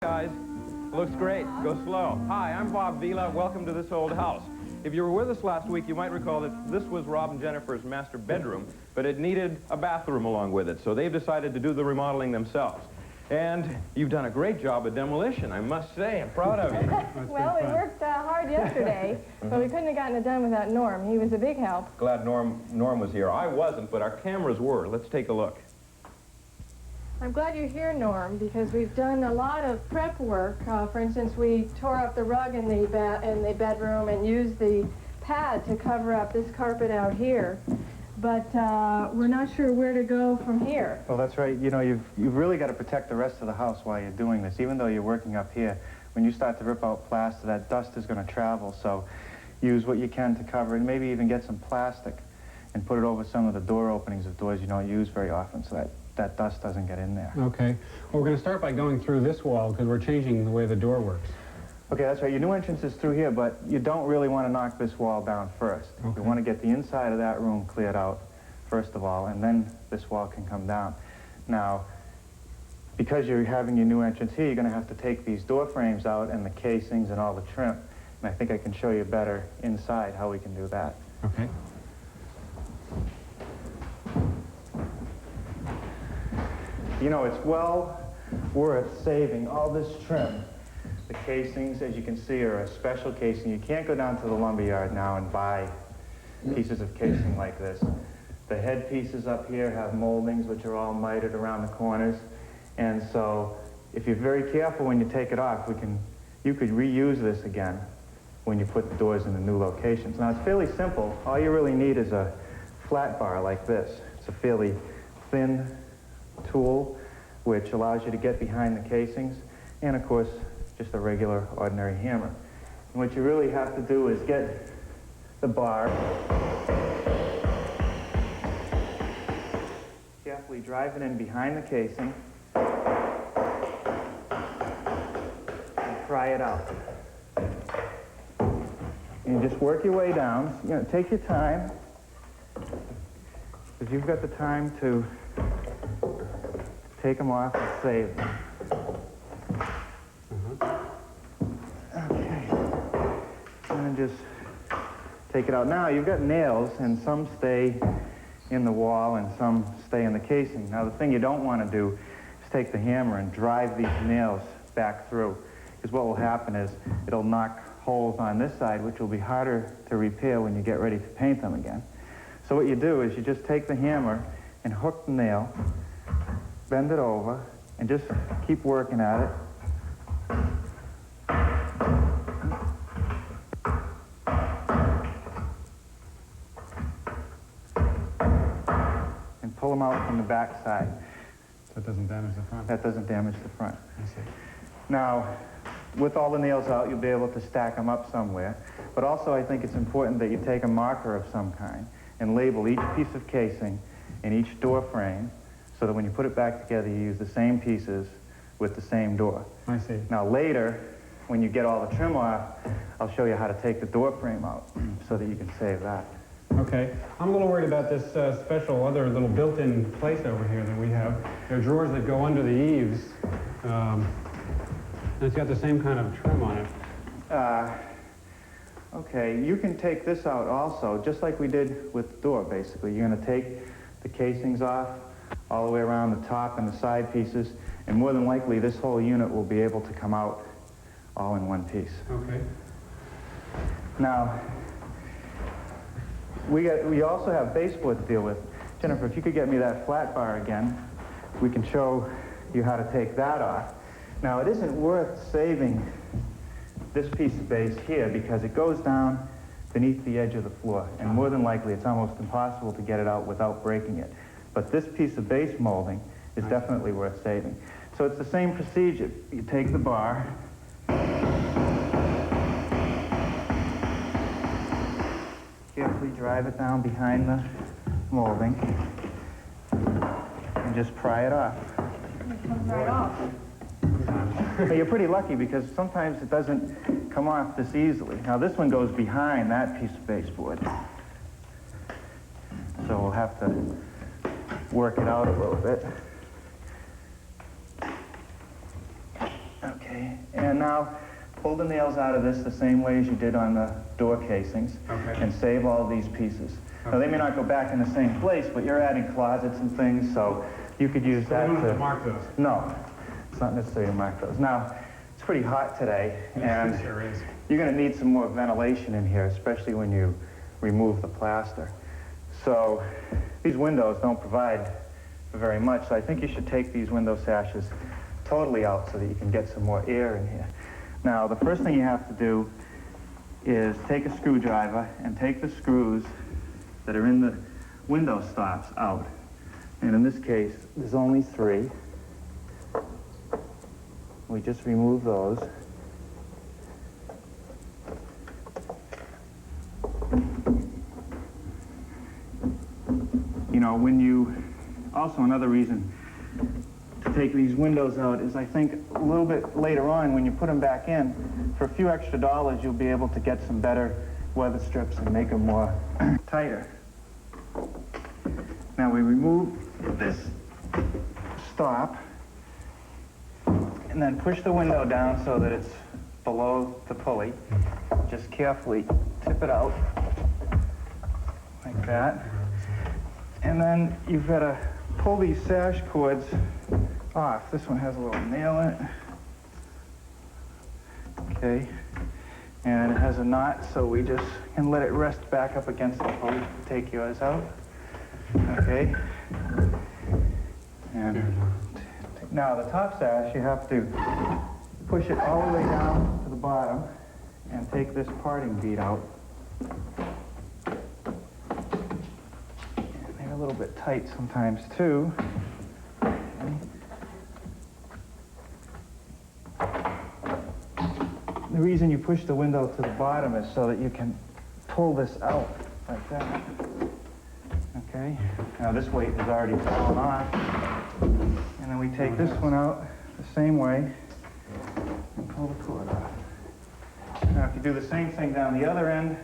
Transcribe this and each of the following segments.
Guys, looks great. Go slow. Hi, I'm Bob Vila. Welcome to this old house. If you were with us last week, you might recall that this was Rob and Jennifer's master bedroom, but it needed a bathroom along with it, so they've decided to do the remodeling themselves. And you've done a great job at Demolition, I must say. I'm proud of you. Well, we worked hard yesterday, but we couldn't have gotten it done without Norm. He was a big help. Glad Norm was here. I wasn't, but our cameras were. Let's take a look. I'm glad you're here, Norm, because we've done a lot of prep work. For instance, we tore up the rug in the bedroom and used the pad to cover up this carpet out here. But we're not sure where to go from here. Well, that's right. You know, you've really got to protect the rest of the house while you're doing this. Even though you're working up here, when you start to rip out plaster, that dust is going to travel. So use what you can to cover it, and maybe even get some plastic and put it over some of the door openings of doors you don't use very often, so that dust doesn't get in there. Okay. Well, we're going to start by going through this wall because we're changing the way the door works. Okay, that's right. Your new entrance is through here, but you don't really want to knock this wall down first. Okay. You want to get the inside of that room cleared out, first of all, and then this wall can come down. Now, because you're having your new entrance here, you're going to have to take these door frames out and the casings and all the trim. And I think I can show you better inside how we can do that. Okay. You know, it's well worth saving all this trim. The casings, as you can see, are a special casing. You can't go down to the lumber yard now and buy pieces of casing like this. The head pieces up here have moldings which are all mitered around the corners. And so if you're very careful when you take it off, you could reuse this again when you put the doors in the new locations. Now, it's fairly simple. All you really need is a flat bar like this. It's a fairly thin tool which allows you to get behind the casings, and of course just a regular ordinary hammer. And what you really have to do is get the bar, carefully drive it in behind the casing and pry it out. And you just work your way down. You know, take your time, because you've got the time to take them off and save them. Okay. And then just take it out. Now, you've got nails, and some stay in the wall and some stay in the casing. Now, the thing you don't want to do is take the hammer and drive these nails back through, because what will happen is it'll knock holes on this side, which will be harder to repair when you get ready to paint them again. So what you do is you just take the hammer and hook the nail, bend it over, and just keep working at it. And pull them out from the back side. So it doesn't damage the front? That doesn't damage the front. I see. Now, with all the nails out, you'll be able to stack them up somewhere. But also, I think it's important that you take a marker of some kind and label each piece of casing and each door frame, so that when you put it back together, you use the same pieces with the same door. I see. Now later, when you get all the trim off, I'll show you how to take the door frame out so that you can save that. Okay. I'm a little worried about this special other little built-in place over here that we have. There are drawers that go under the eaves. And it's got the same kind of trim on it. Okay, you can take this out also, just like we did with the door, basically. You're going to take the casings off all the way around the top and the side pieces, and more than likely this whole unit will be able to come out all in one piece. Okay. Now, we also have baseboard to deal with. Jennifer, if you could get me that flat bar again, we can show you how to take that off. Now, it isn't worth saving this piece of base here because it goes down beneath the edge of the floor, and more than likely it's almost impossible to get it out without breaking it. But this piece of base molding is definitely worth saving. So it's the same procedure. You take the bar, carefully drive it down behind the molding, and just pry it off. It comes right off. But you're pretty lucky because sometimes it doesn't come off this easily. Now this one goes behind that piece of baseboard. So we'll have to work it out a little bit. Okay. now pull the nails out of this the same way as you did on the door casings, Okay. and save all these pieces. Now, they may not go back in the same place, but you're adding closets and things, so you could use that We don't have to... to mark those. No, it's not necessary to mark those. Now, it's pretty hot today, and It sure is. you're going to need some more ventilation in here, especially when you remove the plaster. So these windows don't provide for very much, so I think you should take these window sashes totally out so that you can get some more air in here. Now, the first thing you have to do is take a screwdriver and take the screws that are in the window stops out. And in this case, there's only 3. We just remove those. You know, when you... Also, another reason to take these windows out is I think a little bit later on when you put them back in, for a few extra dollars, you'll be able to get some better weather strips and make them more tighter. Now we remove this stop and then push the window down so that it's below the pulley. Just carefully tip it out like that. And then you've got to pull these sash cords off. This one has a little nail in it. Okay. And it has a knot, so we just can let it rest back up against the pulley. Take yours out. Okay. And now the top sash, you have to push it all the way down to the bottom and take this parting bead out. And they're a little bit tight sometimes too. Okay. The reason you push the window to the bottom is so that you can pull this out like that. Okay, now this weight is already fallen off. And then we take this one out the same way and pull the cord off. Now if you do the same thing down the other end,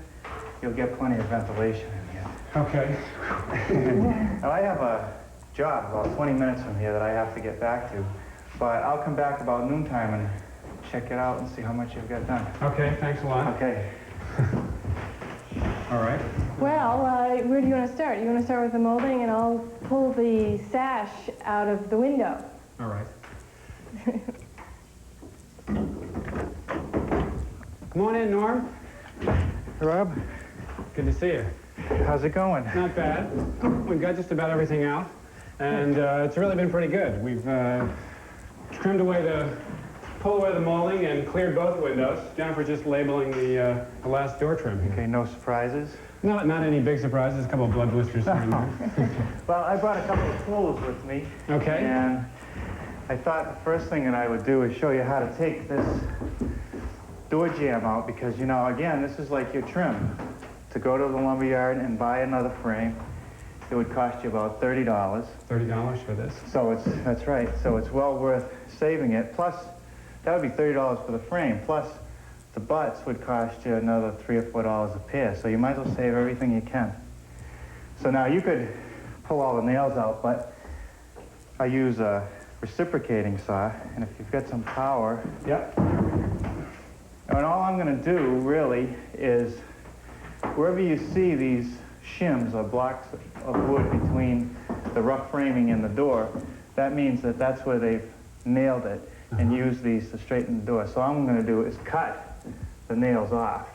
you'll get plenty of ventilation in here. Okay. Now I have a job about 20 minutes from here that I have to get back to, but I'll come back about noontime and check it out and see how much you've got done. Okay, thanks a lot. Okay. All right. Well, where do you want to start? You want to start with the molding, and I'll pull the sash out of the window. All right. Come on in, Norm. Rob, Good to see you. how's it going? Not bad. We've got just about everything out, and it's really been pretty good. We've trimmed away pulled away the molding and cleared both windows. Jennifer's just labeling the last door trim here. Okay, no surprises? Not any big surprises, a couple of blood blisters here and there. Well, I brought a couple of tools with me. Okay. And I thought the first thing that I would do is show you how to take this door jamb out because, you know, again, this is like your trim. To go to the lumber yard and buy another frame, it would cost you about $30. $30 for this. So that's right. So it's well worth saving it. Plus, that would be $30 for the frame. Plus, the butts would cost you another $3 or $4 a pair. So you might as well save everything you can. So now you could pull all the nails out, but I use a reciprocating saw. And if you've got some power, Yep. and all I'm going to do really is wherever you see these shims or blocks of wood between the rough framing and the door, that means that that's where they've nailed it and used these to straighten the door. So all I'm going to do is cut the nails off.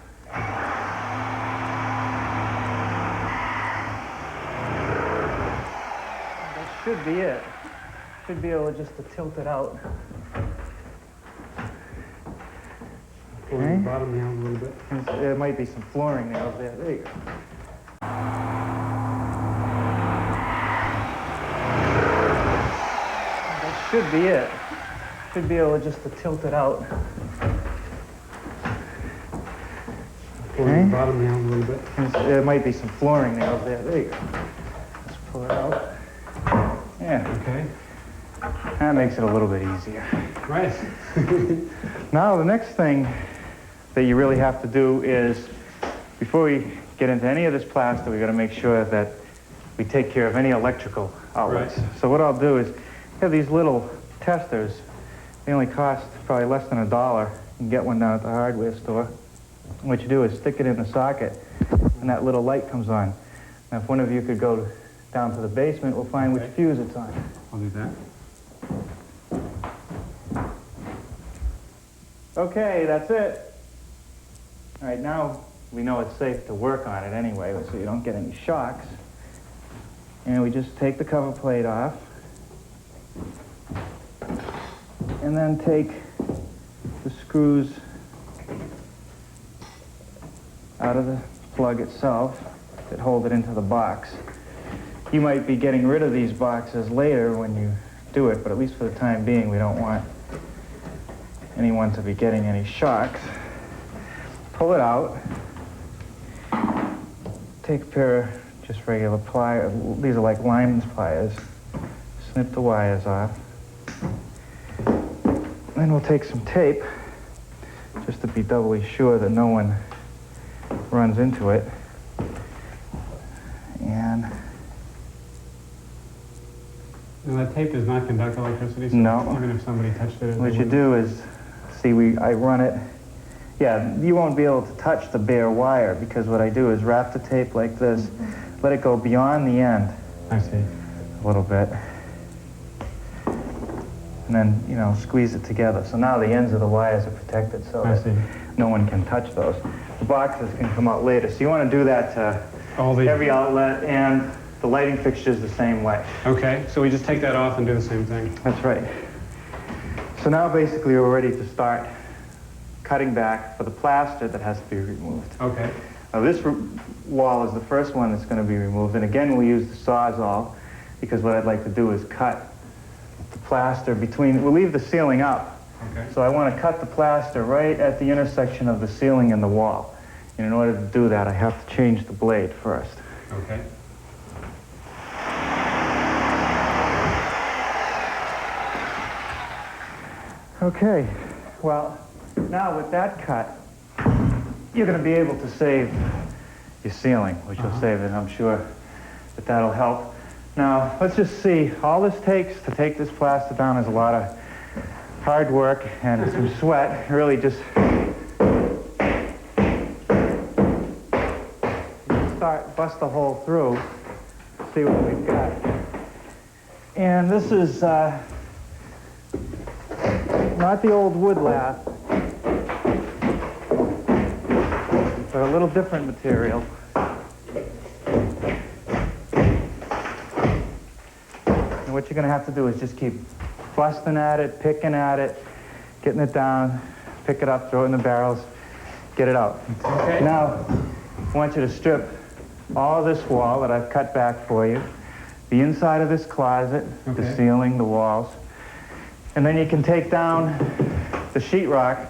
That should be it. Should be able just to tilt it out. Pull the bottom nail a little bit. There might be some flooring nails there. There you go. That should be it. Should be able just to tilt it out. Pull the bottom nail a little bit. There might be some flooring nails there. There you go. Let's pull it out. Yeah. Okay. That makes it a little bit easier. Right. Now the next thing that you really have to do is, before we get into any of this plaster, we've got to make sure that we take care of any electrical outlets. Right. So what I'll do is have these little testers They only cost probably less than $1. You can get one down at the hardware store. What you do is stick it in the socket, and that little light comes on. Now, if one of you could go down to the basement, we'll find which fuse it's on. I'll do that. Okay, that's it. All right, now we know it's safe to work on it anyway, so you don't get any shocks. And we just take the cover plate off. And then take the screws out of the plug itself that hold it into the box. You might be getting rid of these boxes later when you do it, but at least for the time being, we don't want anyone to be getting any shocks. Pull it out. Take a pair of just regular pliers. These are like lineman's pliers. Snip the wires off. Then we'll take some tape, just to be doubly sure that no one runs into it. And Now, that tape does not conduct electricity, so No. even if somebody touched it... what you do is, see, I run it. Yeah, you won't be able to touch the bare wire, because what I do is wrap the tape like this, let it go beyond the end I see. a little bit, and then, you know, squeeze it together. So now the ends of the wires are protected so I that see. no one can touch those. The boxes can come out later, so you want to do that to All the... every outlet, and the lighting fixtures the same way. Okay, so we just take that off and do the same thing. That's right. So now basically we're ready to start cutting back for the plaster that has to be removed. Okay. Now this wall is the first one that's going to be removed, and again we'll use the Sawzall, because what I'd like to do is cut the plaster between, we'll leave the ceiling up. Okay. So I want to cut the plaster right at the intersection of the ceiling and the wall. And in order to do that, I have to change the blade first. Okay. Okay, well, now with that cut, you're going to be able to save your ceiling, which will save it. I'm sure that that'll help. Now, let's just see. All this takes to take this plaster down is a lot of hard work and some sweat. Really just bust the hole through, see what we've got. And this is not the old wood lath, but a little different material. And what you're going to have to do is just keep busting at it, picking at it, getting it down, pick it up, throw it in the barrels, get it out. Okay. Now, I want you to strip all this wall that I've cut back for you, the inside of this closet, the Okay. ceiling, the walls, and then you can take down the sheetrock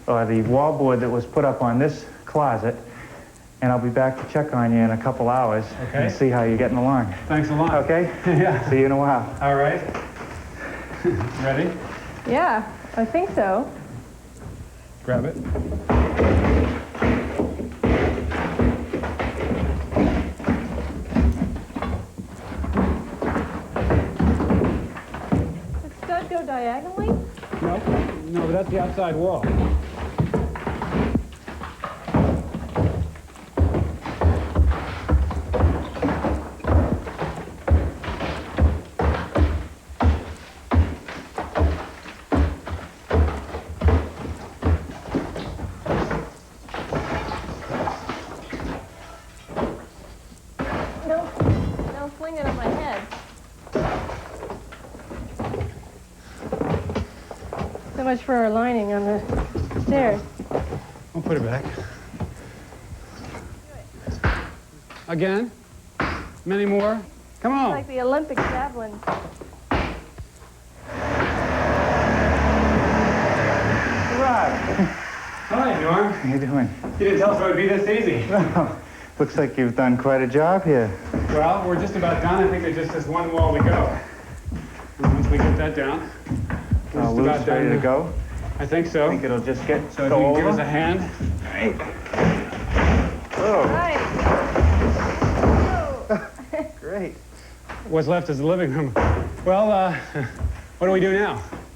or the wallboard that was put up on this closet, and I'll be back to check on you in a couple hours Okay. and see how you're getting along. Thanks a lot. Okay? Yeah. See you in a while. All right. Ready? Yeah, I think so. Grab it. Does the stud go diagonally? No, no, but that's the outside wall. No, fling it on my head. So much for our lining on the stairs. We'll put it back. Again? Many more? Come on. Like the Olympic javelin. Rod, Hi, Norm. how you doing? You didn't tell us it would be this easy. Looks like you've done quite a job here. Well, we're just about done. I think there's just this one wall to go. And once we get that down, we're just Lou's about ready done. to go. I think I so. think it'll just get So if go you can over. give us a hand. Right. Oh, Right. great. What's left is the living room. Well, what do we do now?